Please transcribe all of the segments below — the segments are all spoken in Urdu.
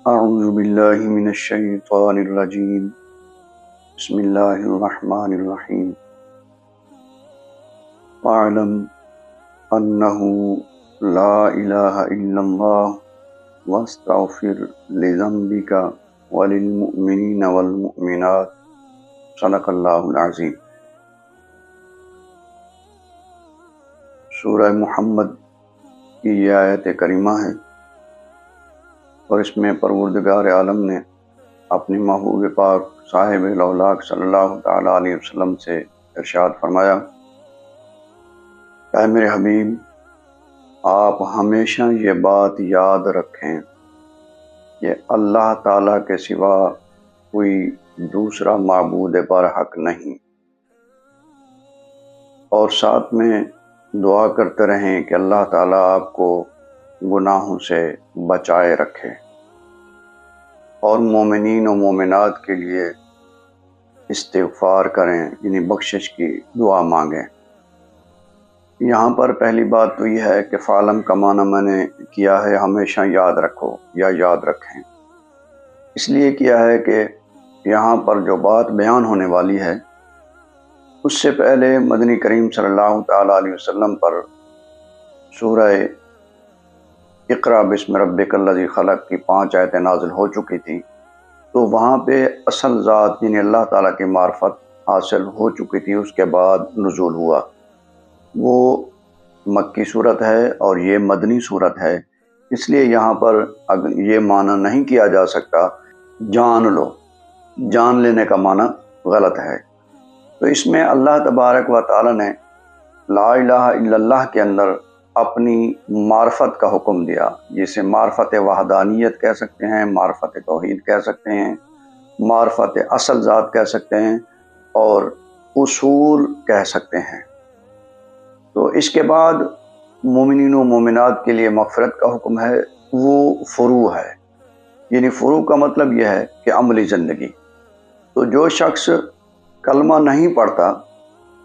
اعوذ باللہ من الشیطان الرجیم بسم اللہ الرحمن الرحیم وَاعْلَمْ أَنَّهُ لَا إِلَهَ إِلَّا اللَّهُ وَاسْتَغْفِرْ لِذَنبِكَ وَلِلْمُؤْمِنِينَ وَالْمُؤْمِنَاتِ صدق اللہ العظیم۔ سورہ محمد کی یہ آیت کریمہ ہے اور اس میں پروردگار عالم نے اپنی محبوب پاک صاحب لولاک صلی اللہ تعالیٰ علیہ وسلم سے ارشاد فرمایا، اے میرے حبیب، آپ ہمیشہ یہ بات یاد رکھیں کہ اللہ تعالیٰ کے سوا کوئی دوسرا معبود برحق نہیں، اور ساتھ میں دعا کرتے رہیں کہ اللہ تعالیٰ آپ کو گناہوں سے بچائے رکھے، اور مومنین و مومنات کے لیے استغفار کریں، یعنی بخشش کی دعا مانگیں۔ یہاں پر پہلی بات تو یہ ہے کہ فعلم کا معنی میں نے کیا ہے ہمیشہ یاد رکھو یا یاد رکھیں، اس لیے کیا ہے کہ یہاں پر جو بات بیان ہونے والی ہے اس سے پہلے مدنی کریم صلی اللہ تعالیٰ علیہ وسلم پر سورہ اقرا بسم ربک الذی خلق کی 5 آیتیں نازل ہو چکی تھی، تو وہاں پہ اصل ذات یعنی اللہ تعالیٰ کی معرفت حاصل ہو چکی تھی، اس کے بعد نزول ہوا۔ وہ مکی صورت ہے اور یہ مدنی صورت ہے، اس لیے یہاں پر یہ معنی نہیں کیا جا سکتا جان لو، جان لینے کا معنی غلط ہے۔ تو اس میں اللہ تبارک و تعالیٰ نے لا الہ الا اللہ کے اندر اپنی معرفت کا حکم دیا، جسے معرفت وحدانیت کہہ سکتے ہیں، معرفت توحید کہہ سکتے ہیں، معرفت اصل ذات کہہ سکتے ہیں، اور اصول کہہ سکتے ہیں۔ تو اس کے بعد مومنین و مومنات کے لیے مغفرت کا حکم ہے، وہ فروع ہے، یعنی فروع کا مطلب یہ ہے کہ عملی زندگی۔ تو جو شخص کلمہ نہیں پڑھتا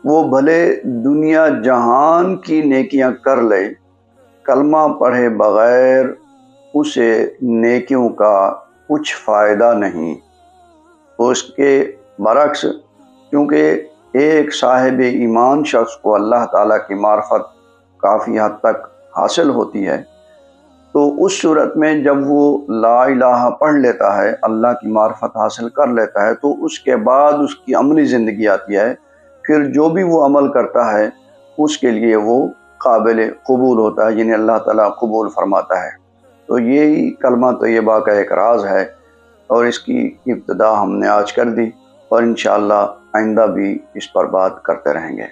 وہ بھلے دنیا جہان کی نیکیاں کر لے، کلمہ پڑھے بغیر اسے نیکیوں کا کچھ فائدہ نہیں۔ اس کے برعکس، کیونکہ ایک صاحب ایمان شخص کو اللہ تعالیٰ کی معرفت کافی حد تک حاصل ہوتی ہے، تو اس صورت میں جب وہ لا الہ پڑھ لیتا ہے، اللہ کی معرفت حاصل کر لیتا ہے، تو اس کے بعد اس کی عملی زندگی آتی ہے، پھر جو بھی وہ عمل کرتا ہے اس کے لیے وہ قابل قبول ہوتا ہے، یعنی اللہ تعالیٰ قبول فرماتا ہے۔ تو یہی کلمہ طیبہ کا ایک راز ہے، اور اس کی ابتدا ہم نے آج کر دی، اور انشاءاللہ آئندہ بھی اس پر بات کرتے رہیں گے۔